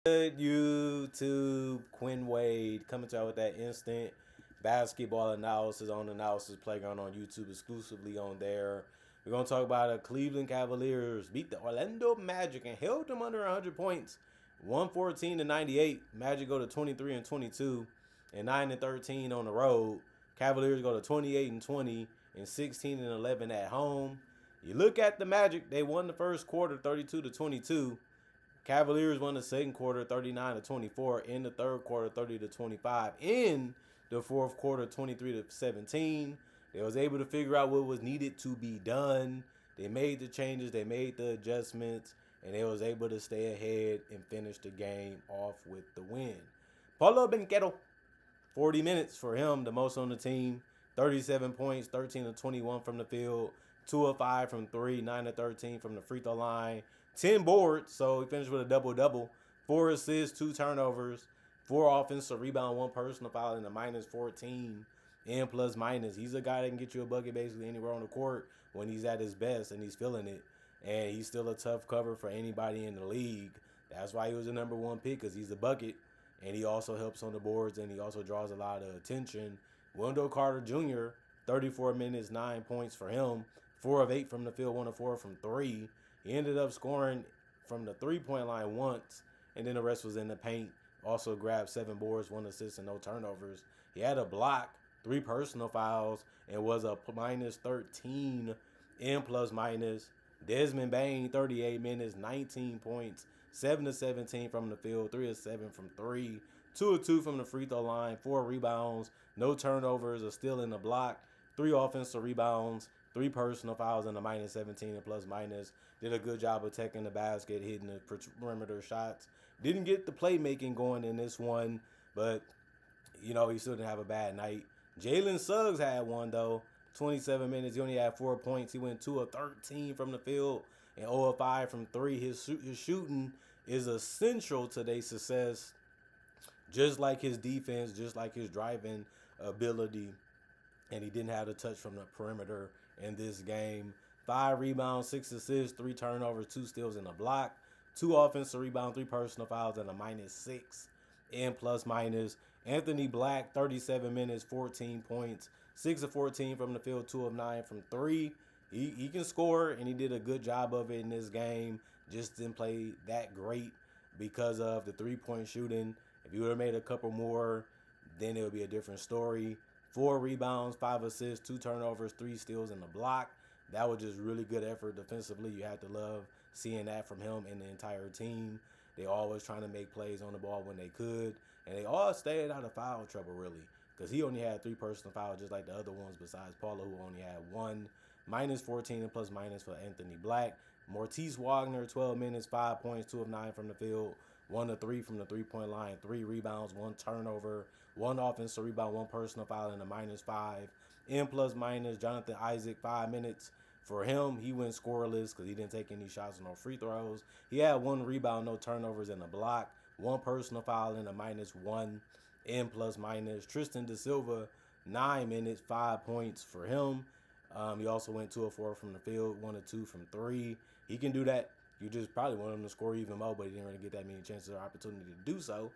Good YouTube, Quinn Wade coming to you with that instant basketball analysis on Analysis Playground on YouTube, exclusively on there. We're going to talk about the Cleveland Cavaliers beat the Orlando Magic and held them under 100 points, 114-98. Magic go to 23-22 and 9-13 on the road. Cavaliers go to 28-20 and 16-11 at home. You look at the Magic, they won the first quarter 32-22. Cavaliers won the second quarter 39-24, in the third quarter 30-25, in the fourth quarter 23-17. They was able to figure out what was needed to be done. They made the changes, they made the adjustments, and they was able to stay ahead and finish the game off with the win. Paulo Benquero, 40 minutes for him, the most on the team. 37 points, 13-21 from the field, 2 of 5 from 3, 9-13 from the free throw line. 10 boards, so he finished with a double-double. 4 assists, 2 turnovers, 4 offensive rebound, 1 personal foul, and a -14 and plus minus. He's a guy that can get you a bucket basically anywhere on the court when he's at his best and he's feeling it. And he's still a tough cover for anybody in the league. That's why he was the #1 pick, because he's a bucket. And he also helps on the boards, and he also draws a lot of attention. Wendell Carter Jr., 34 minutes, 9 points for him. 4 of 8 from the field, 1 of 4 from 3. He ended up scoring from the three-point line once, and then the rest was in the paint. Also grabbed 7 boards, 1 assist, and no turnovers. He had a block, 3 personal fouls, and was a -13 and plus minus. Desmond Bane, 38 minutes, 19 points, 7 of 17 from the field, 3 of 7 from 3, 2 of 2 from the free throw line, 4 rebounds, no turnovers, a steal in the block, 3 offensive rebounds, 3 personal fouls, and a -17 and plus minus. Did a good job of taking the basket, hitting the perimeter shots. Didn't get the playmaking going in this one, but, he still didn't have a bad night. Jalen Suggs had one, though. 27 minutes. He only had 4 points. He went 2 of 13 from the field and 0 of 5 from 3. His shooting is essential to their success, just like his defense, just like his driving ability. And he didn't have the touch from the perimeter in this game. 5 rebounds, 6 assists, 3 turnovers, 2 steals, and a block. 2 offensive rebounds, 3 personal fouls, and a -6 and plus minus. Anthony Black, 37 minutes, 14 points, 6 of 14 from the field, 2 of 9 from 3. He can score, and he did a good job of it in this game. Just didn't play that great because of the 3-point shooting. If he would have made a couple more, then it would be a different story. 4 rebounds, 5 assists, 2 turnovers, 3 steals, and a block. That was just really good effort defensively. You have to love seeing that from him and the entire team. They always trying to make plays on the ball when they could. And they all stayed out of foul trouble, really, because he only had 3 personal fouls just like the other ones besides Paula, who only had 1. -14 and plus minus for Anthony Black. Mortice Wagner, 12 minutes, 5 points, 2 of 9 from the field, 1 of 3 from the three-point line, 3 rebounds, 1 turnover, 1 offensive rebound, 1 personal foul, and a -5. And plus minus, Jonathan Isaac, 5 minutes. For him, he went scoreless because he didn't take any shots or no free throws. He had 1 rebound, no turnovers, and a block, 1 personal foul, and a -1 and plus minus. Tristan Da Silva, 9 minutes, 5 points for him. He also went 2 of 4 from the field, 1 of 2 from 3. He can do that. You just probably want him to score even more, but he didn't really get that many chances or opportunity to do so.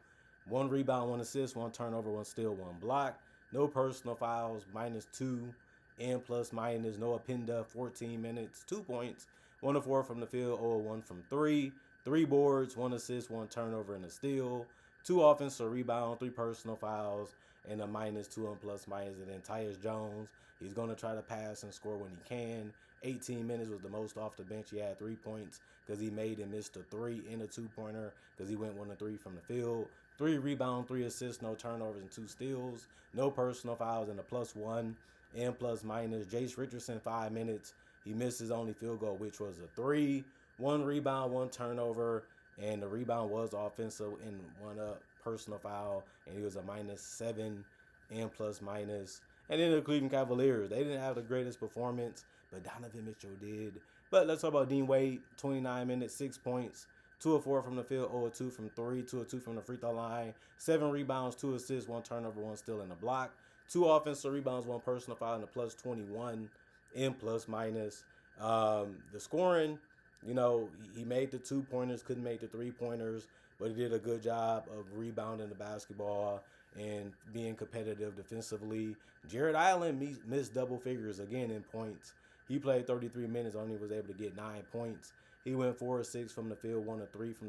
1 rebound, 1 assist, 1 turnover, 1 steal, 1 block. No personal fouls, -2 and plus minus. Noah Pinda, 14 minutes, 2 points, 1 of 4 from the field, 0 of 1 from 3. 3 boards, 1 assist, 1 turnover, and a steal. 2 offensive rebounds, 3 personal fouls, and a -2 and plus minus. And then Tyus Jones, he's going to try to pass and score when he can. 18 minutes was the most off the bench. He had 3 points because he made and missed a 3 and a 2-pointer because he went 1 of 3 from the field. 3 rebounds, 3 assists, no turnovers, and 2 steals. No personal fouls, and a +1 and plus minus. Jace Richardson, 5 minutes. He missed his only field goal, which was a 3. 1 rebound, 1 turnover, and the rebound was offensive and 1 personal foul, and he was a -7 and plus minus. And then the Cleveland Cavaliers, they didn't have the greatest performance, but Donovan Mitchell did. But let's talk about Dean Wade, 29 minutes, 6 points, 2 of 4 from the field, 0 of 2 from 3, 2 of 2 from the free throw line, 7 rebounds, 2 assists, 1 turnover, 1 steal, and a block. 2 offensive rebounds, 1 personal foul, and a +21 and plus minus. The scoring, he made the 2-pointers, couldn't make the 3-pointers. but he did a good job of rebounding the basketball and being competitive defensively. Jared Allen missed double figures again in points. He played 33 minutes, only was able to get 9 points. He went 4 of 6 from the field, 1 of 3 from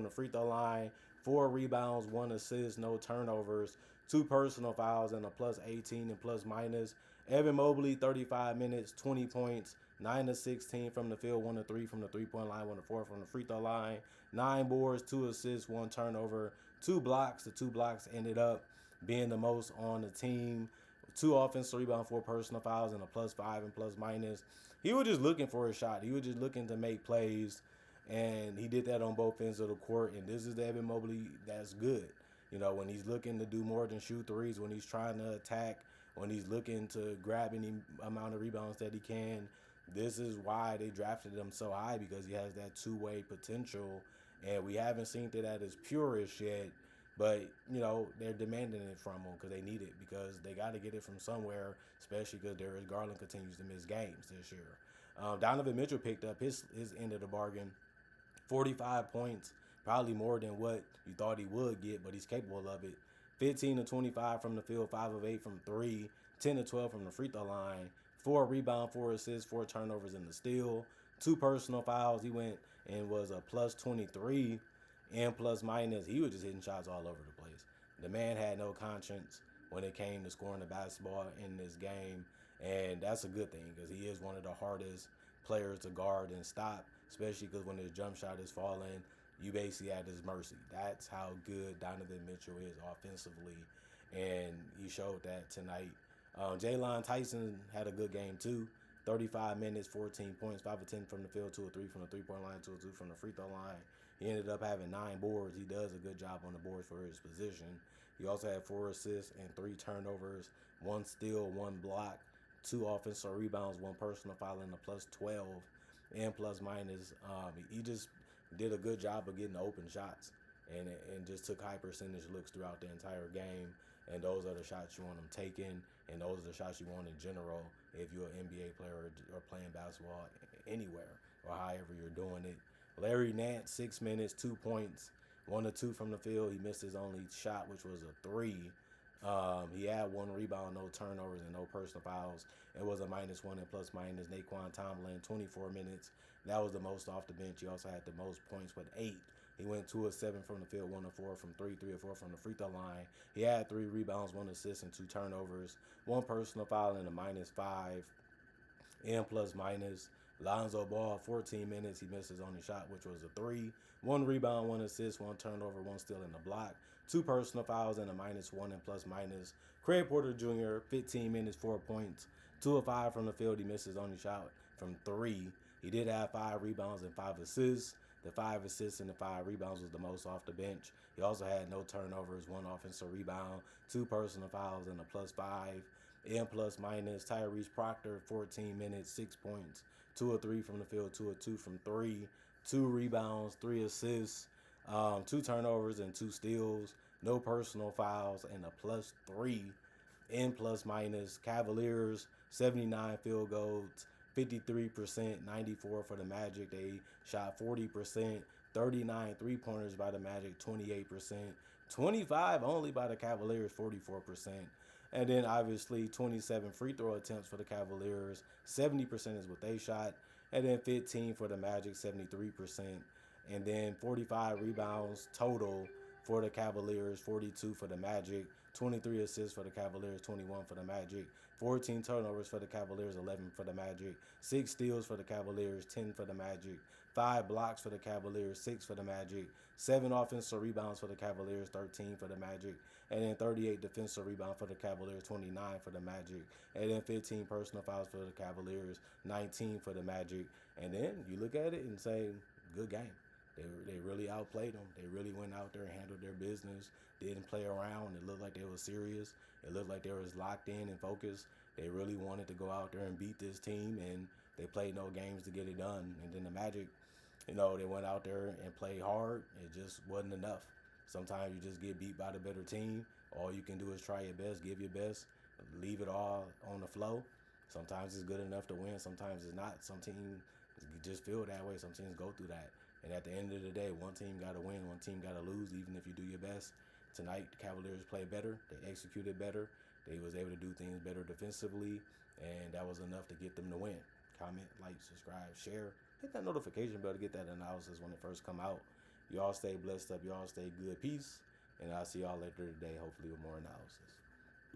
the free throw line, 4 rebounds, 1 assist, no turnovers, 2 personal fouls, and a plus 18 and plus minus. Evan Mobley, 35 minutes, 20 points, 9 of 16 from the field, 1 of 3 from the 3-point line, 1 of 4 from the free throw line, 9 boards, 2 assists, 1 turnover, 2 blocks. The 2 blocks ended up being the most on the team. 2 offensive rebounds, 4 personal fouls, and a plus 5 and plus minus. He was just looking for a shot. He was just looking to make plays, and he did that on both ends of the court. And this is the Evan Mobley that's good. When he's looking to do more than shoot threes, when he's trying to attack, when he's looking to grab any amount of rebounds that he can. This is why they drafted him so high, because he has that two-way potential, and we haven't seen it at his purest yet. But, they're demanding it from him because they need it, because they got to get it from somewhere, especially because Darius Garland continues to miss games this year. Donovan Mitchell picked up his end of the bargain, 45 points, probably more than what you thought he would get, but he's capable of it. 15 of 25 from the field, 5 of 8 from 3, 10 of 12 from the free throw line, 4 rebounds, 4 assists, 4 turnovers in the steal, 2 personal fouls. He went and was a plus 23 and plus minus. He was just hitting shots all over the place. The man had no conscience when it came to scoring the basketball in this game, and that's a good thing, because he is one of the hardest players to guard and stop, especially because when his jump shot is falling, you basically at his mercy. That's how good Donovan Mitchell is offensively, and he showed that tonight. Jalen Tyson had a good game too. 35 minutes, 14 points, 5 of 10 from the field, 2 of 3 from the 3-point line, 2 of 2 from the free throw line. He ended up having 9 boards. He does a good job on the boards for his position. He also had 4 assists and 3 turnovers, 1 steal, 1 block, 2 offensive rebounds, 1 personal foul, and a plus 12 and plus minus. He just did a good job of getting open shots and just took high percentage looks throughout the entire game. And those are the shots you want them taking, and those are the shots you want in general if you're an NBA player or playing basketball anywhere or however you're doing it. Larry Nance, 6 minutes, 2 points, 1 of 2 from the field. He missed his only shot, which was a 3. He had 1 rebound, no turnovers, and no personal fouls. It was a -1 and plus minus. Naquan Tomlin, 24 minutes. That was the most off the bench. He also had the most points with 8. He went 2 of 7 from the field, 1 of 4 from 3, 3 of 4 from the free throw line. He had 3 rebounds, 1 assist, and 2 turnovers, 1 personal foul, and a -5 and plus minus. Lonzo Ball, 14 minutes. He missed his only shot, which was a 3. 1 rebound, 1 assist, 1 turnover, 1 steal, and a block. 2 personal fouls and a -1 and plus minus. Craig Porter Jr., 15 minutes, 4 points. 2 of 5 from the field. He missed his only shot from 3. He did have 5 rebounds and 5 assists. The 5 assists and the 5 rebounds was the most off the bench. He also had no turnovers, 1 offensive rebound, 2 personal fouls, and a +5 and plus minus. Tyrese Proctor, 14 minutes, 6 points, 2 of 3 from the field, 2 of 2 from 3, 2 rebounds, 3 assists, 2 turnovers, and 2 steals. No personal fouls, and a +3 and plus minus. Cavaliers, 79 field goals, 53%, 94 for the Magic. They shot 40%, 39 3-pointers by the Magic, 28%, 25 only by the Cavaliers, 44%. And then obviously 27 free throw attempts for the Cavaliers, 70% is what they shot. And then 15 for the Magic, 73%. And then 45 rebounds total for the Cavaliers, 42 for the Magic, 23 assists for the Cavaliers, 21 for the Magic, 14 turnovers for the Cavaliers, 11 for the Magic, 6 steals for the Cavaliers, 10 for the Magic, 5 blocks for the Cavaliers, 6 for the Magic, 7 offensive rebounds for the Cavaliers, 13 for the Magic, and then 38 defensive rebounds for the Cavaliers, 29 for the Magic, and then 15 personal fouls for the Cavaliers, 19 for the Magic. And then you look at it and say, good game. They really outplayed them. They really went out there and handled their business, didn't play around. It looked like they were serious. It looked like they was locked in and focused. They really wanted to go out there and beat this team, and they played no games to get it done. And then the Magic, they went out there and played hard. It just wasn't enough. Sometimes you just get beat by the better team. All you can do is try your best, give your best, leave it all on the flow. Sometimes it's good enough to win. Sometimes it's not. Some teams just feel that way. Some teams go through that. And at the end of the day, one team got to win, one team got to lose, even if you do your best. Tonight, the Cavaliers played better. They executed better. They was able to do things better defensively, and that was enough to get them to win. Comment, like, subscribe, share. Hit that notification bell to get that analysis when it first come out. You all stay blessed up. You all stay good. Peace. And I'll see y'all later today, hopefully with more analysis.